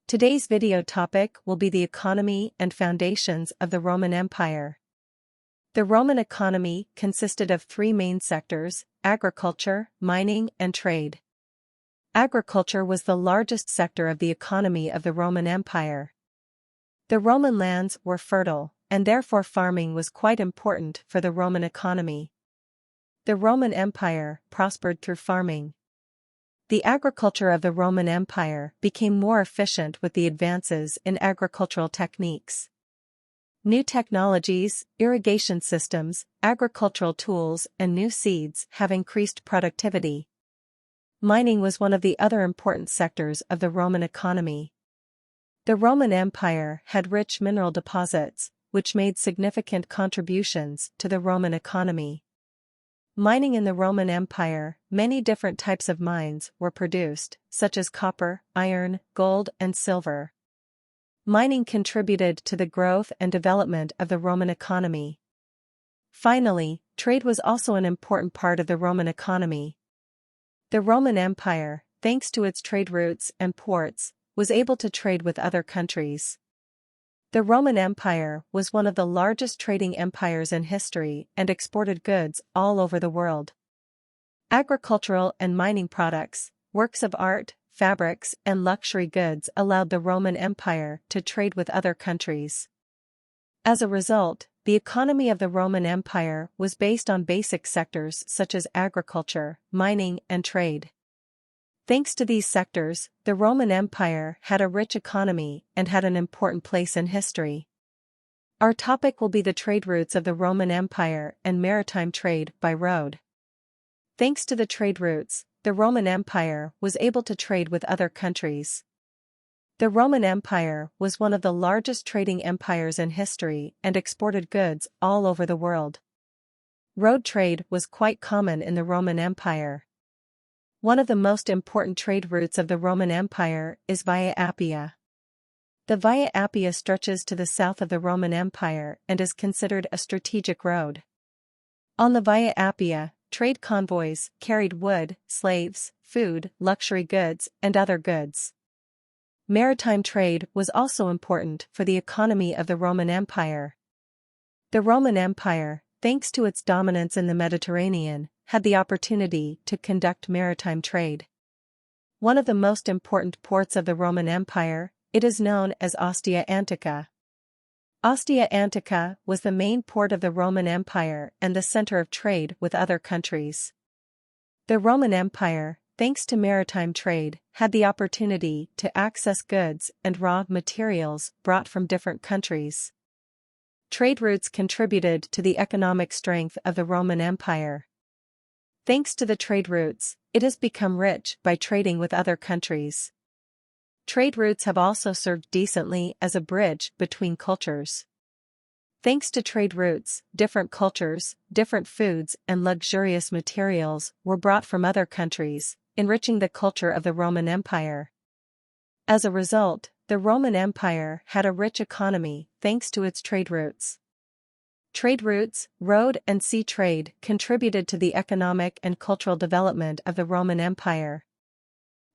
Today's video topic will be the economy and foundations of the Roman Empire. The Roman economy consisted of three main sectors: agriculture, mining, and trade. Agriculture was the largest sector of the economy of the Roman Empire. The Roman lands were fertile, and therefore farming was quite important for the Roman economy. The Roman Empire prospered through farming. The agriculture of the Roman Empire became more efficient with the advances in agricultural techniques. New technologies, irrigation systems, agricultural tools, and new seeds have increased productivity. Mining was one of the other important sectors of the Roman economy. The Roman Empire had rich mineral deposits, which made significant contributions to the Roman economy. Mining in the Roman Empire, many different types of mines were produced, such as copper, iron, gold, and silver. Mining contributed to the growth and development of the Roman economy. Finally, trade was also an important part of the Roman economy. The Roman Empire, thanks to its trade routes and ports, was able to trade with other countries. The Roman Empire was one of the largest trading empires in history and exported goods all over the world. Agricultural and mining products, works of art, fabrics, and luxury goods allowed the Roman Empire to trade with other countries. As a result, the economy of the Roman Empire was based on basic sectors such as agriculture, mining, and trade. Thanks to these sectors, the Roman Empire had a rich economy and had an important place in history. Our topic will be the trade routes of the Roman Empire and maritime trade by road. Thanks to the trade routes, the Roman Empire was able to trade with other countries. The Roman Empire was one of the largest trading empires in history and exported goods all over the world. Road trade was quite common in the Roman Empire. One of the most important trade routes of the Roman Empire is Via Appia. The Via Appia stretches to the south of the Roman Empire and is considered a strategic road. On the Via Appia, trade convoys carried wood, slaves, food, luxury goods, and other goods. Maritime trade was also important for the economy of the Roman Empire. The Roman Empire, thanks to its dominance in the Mediterranean, had the opportunity to conduct maritime trade. One of the most important ports of the Roman Empire, it is known as Ostia Antica. Ostia Antica was the main port of the Roman Empire and the center of trade with other countries. The Roman Empire, thanks to maritime trade, had the opportunity to access goods and raw materials brought from different countries. Trade routes contributed to the economic strength of the Roman Empire. Thanks to the trade routes, it has become rich by trading with other countries. Trade routes have also served decently as a bridge between cultures. Thanks to trade routes, different cultures, different foods, and luxurious materials were brought from other countries, enriching the culture of the Roman Empire. As a result, the Roman Empire had a rich economy thanks to its trade routes. Trade routes, road and sea trade contributed to the economic and cultural development of the Roman Empire.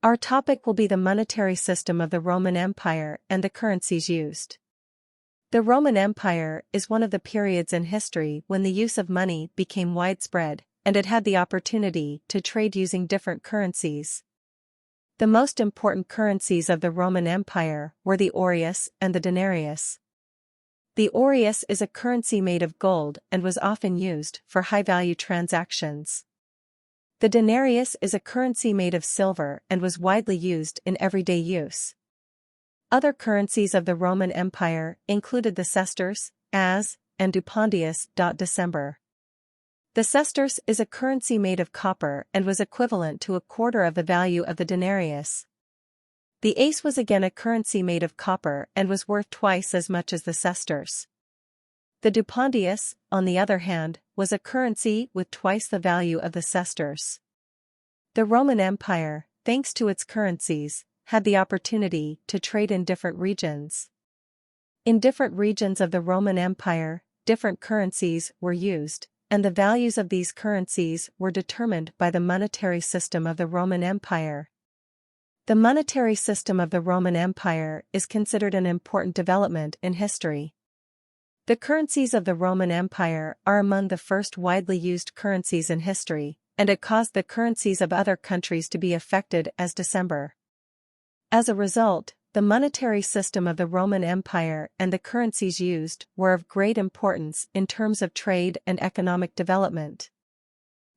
Our topic will be the monetary system of the Roman Empire and the currencies used. The Roman Empire is one of the periods in history when the use of money became widespread, and it had the opportunity to trade using different currencies. The most important currencies of the Roman Empire were the aureus and the denarius. The aureus is a currency made of gold and was often used for high-value transactions. The denarius is a currency made of silver and was widely used in everyday use. Other currencies of the Roman Empire included the sesterce, as, and dupondius. December. The sesterce is a currency made of copper and was equivalent to a quarter of the value of the denarius. The ace was again a currency made of copper and was worth twice as much as the sesterce. The dupondius, on the other hand, was a currency with twice the value of the sesterce. The Roman Empire, thanks to its currencies, had the opportunity to trade in different regions. In different regions of the Roman Empire, different currencies were used, and the values of these currencies were determined by the monetary system of the Roman Empire. The monetary system of the Roman Empire is considered an important development in history. The currencies of the Roman Empire are among the first widely used currencies in history, and it caused the currencies of other countries to be affected as December. As a result, the monetary system of the Roman Empire and the currencies used were of great importance in terms of trade and economic development.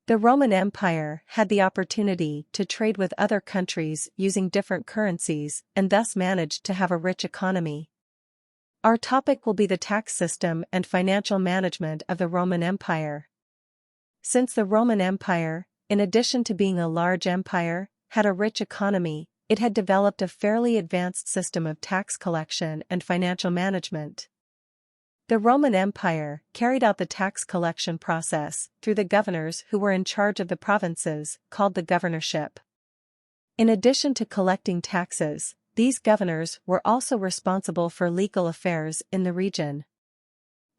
The Roman Empire had the opportunity to trade with other countries using different currencies and thus managed to have a rich economy. Our topic will be the tax system and financial management of the Roman Empire. Since the Roman Empire, in addition to being a large empire, had a rich economy, it had developed a fairly advanced system of tax collection and financial management. The Roman Empire carried out the tax collection process through the governors who were in charge of the provinces, called the governorship. In addition to collecting taxes, these governors were also responsible for legal affairs in the region.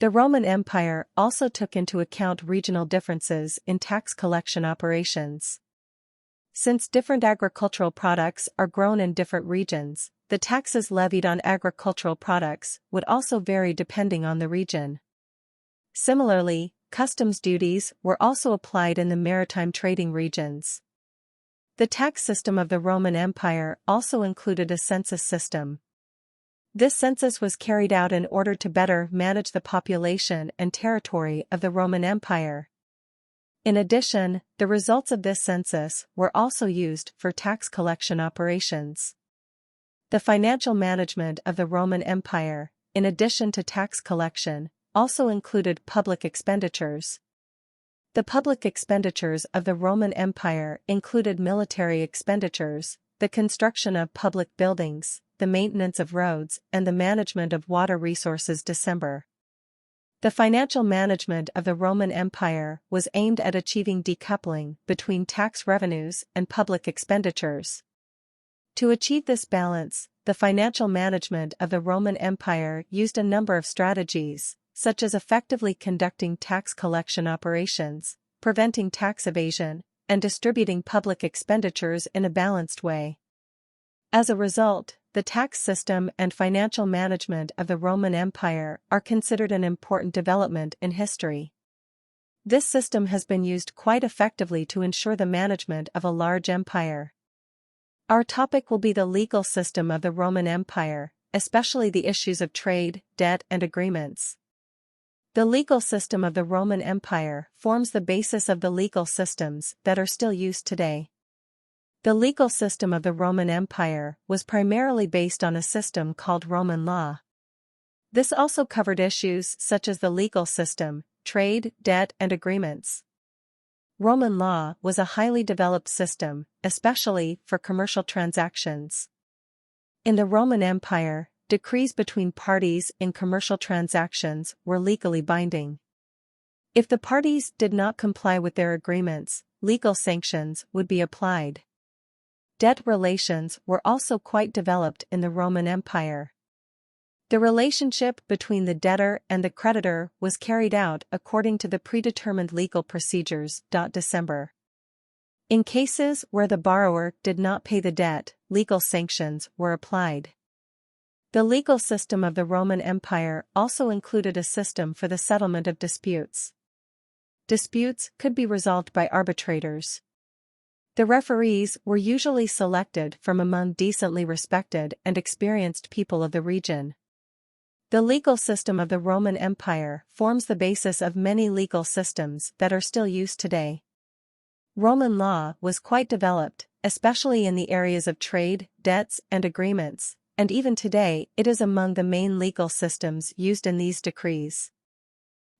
The Roman Empire also took into account regional differences in tax collection operations. Since different agricultural products are grown in different regions, the taxes levied on agricultural products would also vary depending on the region. Similarly, customs duties were also applied in the maritime trading regions. The tax system of the Roman Empire also included a census system. This census was carried out in order to better manage the population and territory of the Roman Empire. In addition, the results of this census were also used for tax collection operations. The financial management of the Roman Empire, in addition to tax collection, also included public expenditures. The public expenditures of the Roman Empire included military expenditures, the construction of public buildings, the maintenance of roads, and the management of water resources. December. The financial management of the Roman Empire was aimed at achieving decoupling between tax revenues and public expenditures. To achieve this balance, the financial management of the Roman Empire used a number of strategies, such as effectively conducting tax collection operations, preventing tax evasion, and distributing public expenditures in a balanced way. As a result, the tax system and financial management of the Roman Empire are considered an important development in history. This system has been used quite effectively to ensure the management of a large empire. Our topic will be the legal system of the Roman Empire, especially the issues of trade, debt, and agreements. The legal system of the Roman Empire forms the basis of the legal systems that are still used today. The legal system of the Roman Empire was primarily based on a system called Roman law. This also covered issues such as the legal system, trade, debt, and agreements. Roman law was a highly developed system, especially for commercial transactions. In the Roman Empire, decrees between parties in commercial transactions were legally binding. If the parties did not comply with their agreements, legal sanctions would be applied. Debt relations were also quite developed in the Roman Empire. The relationship between the debtor and the creditor was carried out according to the predetermined legal procedures. December. In cases where the borrower did not pay the debt, legal sanctions were applied. The legal system of the Roman Empire also included a system for the settlement of disputes. Disputes could be resolved by arbitrators. The referees were usually selected from among decently respected and experienced people of the region. The legal system of the Roman Empire forms the basis of many legal systems that are still used today. Roman law was quite developed, especially in the areas of trade, debts, and agreements, and even today it is among the main legal systems used in these decrees.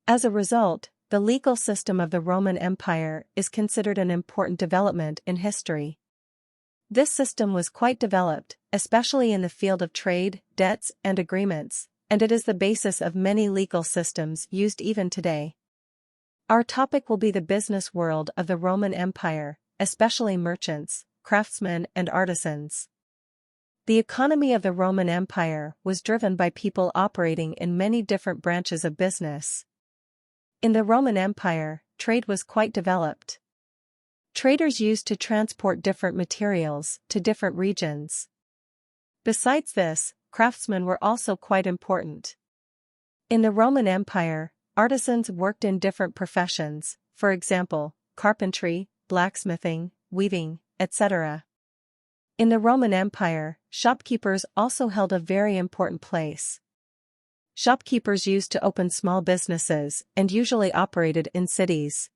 As a result, the legal system of the Roman Empire is considered an important development in history. This system was quite developed, especially in the field of trade, debts, and agreements, and it is the basis of many legal systems used even today. Our topic will be the business world of the Roman Empire, especially merchants, craftsmen, and artisans. The economy of the Roman Empire was driven by people operating in many different branches of business. In the Roman Empire, trade was quite developed. Traders used to transport different materials to different regions. Besides this, craftsmen were also quite important. In the Roman Empire, artisans worked in different professions, for example, carpentry, blacksmithing, weaving, etc. In the Roman Empire, shopkeepers also held a very important place. Shopkeepers used to open small businesses and usually operated in cities.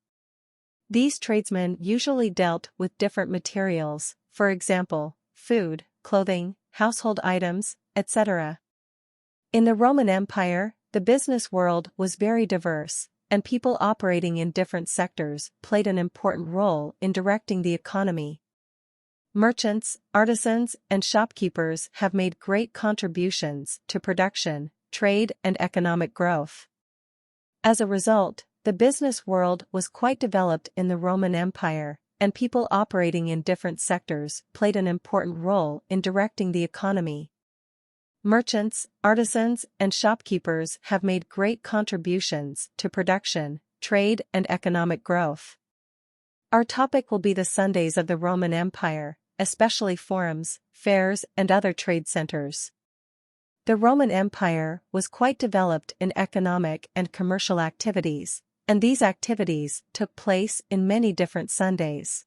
These tradesmen usually dealt with different materials, for example, food, clothing, household items, etc. In the Roman Empire, the business world was very diverse, and people operating in different sectors played an important role in directing the economy. Merchants, artisans, and shopkeepers have made great contributions to production, trade, and economic growth. As a result, the business world was quite developed in the Roman Empire, and people operating in different sectors played an important role in directing the economy. Merchants, artisans, and shopkeepers have made great contributions to production, trade, and economic growth. Our topic will be the Sundays of the Roman Empire, especially forums, fairs, and other trade centers. The Roman Empire was quite developed in economic and commercial activities, and these activities took place in many different Sundays.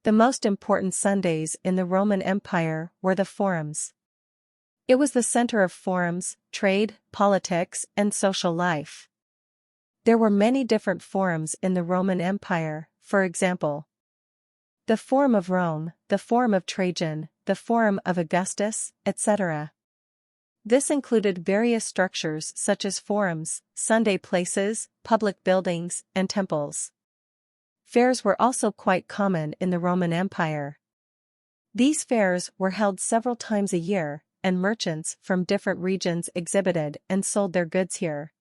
The most important Sundays in the Roman Empire were the forums. It was the center of forums, trade, politics, and social life. There were many different forums in the Roman Empire, for example, the Forum of Rome, the Forum of Trajan, the Forum of Augustus, etc. This included various structures such as forums, Sunday places, public buildings, and temples. Fairs were also quite common in the Roman Empire. These fairs were held several times a year, and merchants from different regions exhibited and sold their goods here.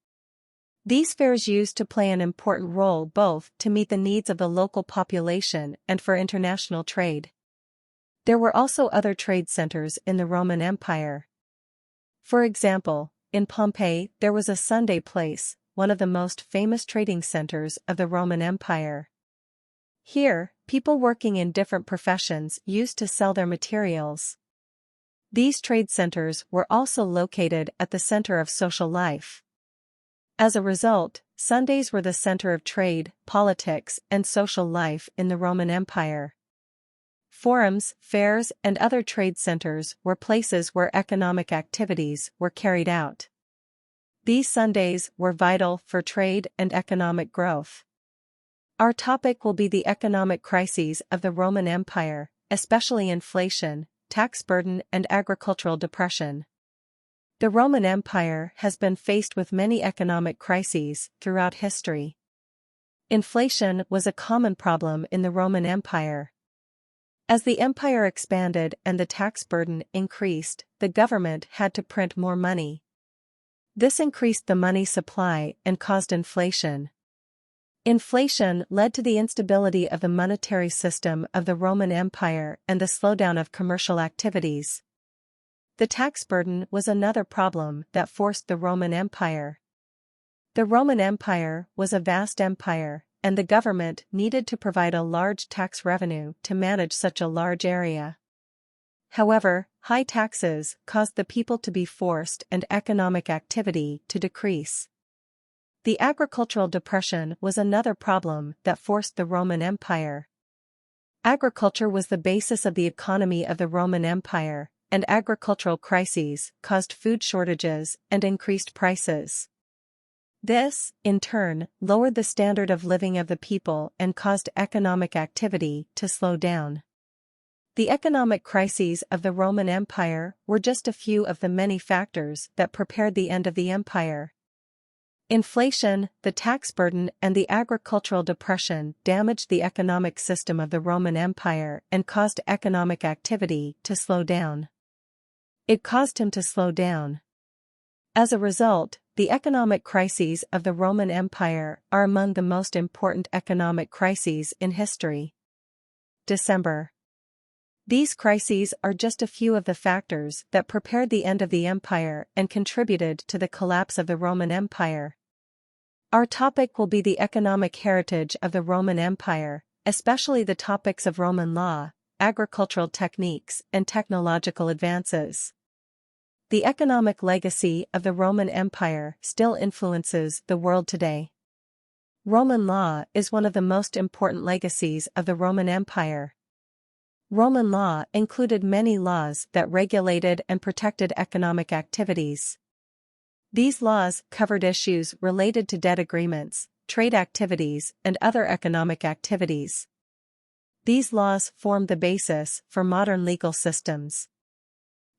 These fairs used to play an important role both to meet the needs of the local population and for international trade. There were also other trade centers in the Roman Empire. For example, in Pompeii there was a Sunday place, one of the most famous trading centers of the Roman Empire. Here, people working in different professions used to sell their materials. These trade centers were also located at the center of social life. As a result, Sundays were the center of trade, politics, and social life in the Roman Empire. Forums, fairs, and other trade centers were places where economic activities were carried out. These Sundays were vital for trade and economic growth. Our topic will be the economic crises of the Roman Empire, especially inflation, tax burden, and agricultural depression. The Roman Empire has been faced with many economic crises throughout history. Inflation was a common problem in the Roman Empire. As the empire expanded and the tax burden increased, the government had to print more money. This increased the money supply and caused inflation. Inflation led to the instability of the monetary system of the Roman Empire and the slowdown of commercial activities. The tax burden was another problem that forced the Roman Empire. The Roman Empire was a vast empire, and the government needed to provide a large tax revenue to manage such a large area. However, high taxes caused the people to be forced and economic activity to decrease. The agricultural depression was another problem that forced the Roman Empire. Agriculture was the basis of the economy of the Roman Empire, and agricultural crises caused food shortages and increased prices. This, in turn, lowered the standard of living of the people and caused economic activity to slow down. The economic crises of the Roman Empire were just a few of the many factors that prepared the end of the empire. Inflation, the tax burden, and the agricultural depression damaged the economic system of the Roman Empire and caused economic activity to slow down. It caused him to slow down. As a result, the economic crises of the Roman Empire are among the most important economic crises in history. December. These crises are just a few of the factors that prepared the end of the empire and contributed to the collapse of the Roman Empire. Our topic will be the economic heritage of the Roman Empire, especially the topics of Roman law, agricultural techniques, and technological advances. The economic legacy of the Roman Empire still influences the world today. Roman law is one of the most important legacies of the Roman Empire. Roman law included many laws that regulated and protected economic activities. These laws covered issues related to debt agreements, trade activities, and other economic activities. These laws formed the basis for modern legal systems.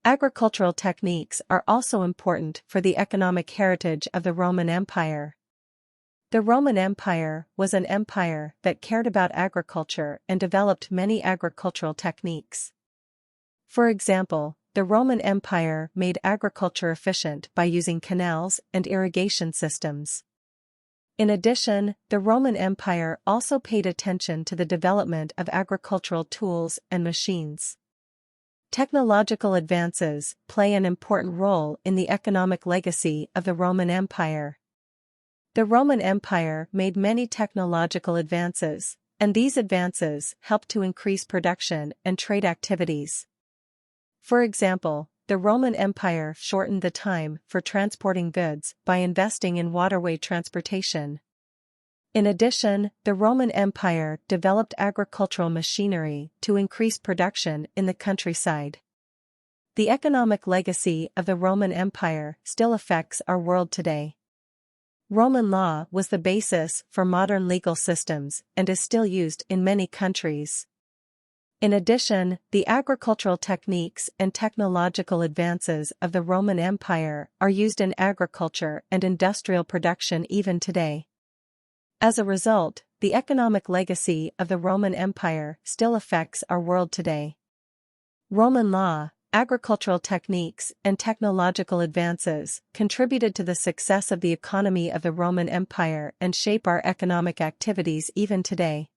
Agricultural techniques are also important for the economic heritage of the Roman Empire. The Roman Empire was an empire that cared about agriculture and developed many agricultural techniques. For example, the Roman Empire made agriculture efficient by using canals and irrigation systems. In addition, the Roman Empire also paid attention to the development of agricultural tools and machines. Technological advances play an important role in the economic legacy of the Roman Empire. The Roman Empire made many technological advances, and these advances helped to increase production and trade activities. For example, the Roman Empire shortened the time for transporting goods by investing in waterway transportation. In addition, the Roman Empire developed agricultural machinery to increase production in the countryside. The economic legacy of the Roman Empire still affects our world today. Roman law was the basis for modern legal systems and is still used in many countries. In addition, the agricultural techniques and technological advances of the Roman Empire are used in agriculture and industrial production even today. As a result, the economic legacy of the Roman Empire still affects our world today. Roman law, agricultural techniques, and technological advances contributed to the success of the economy of the Roman Empire and shape our economic activities even today.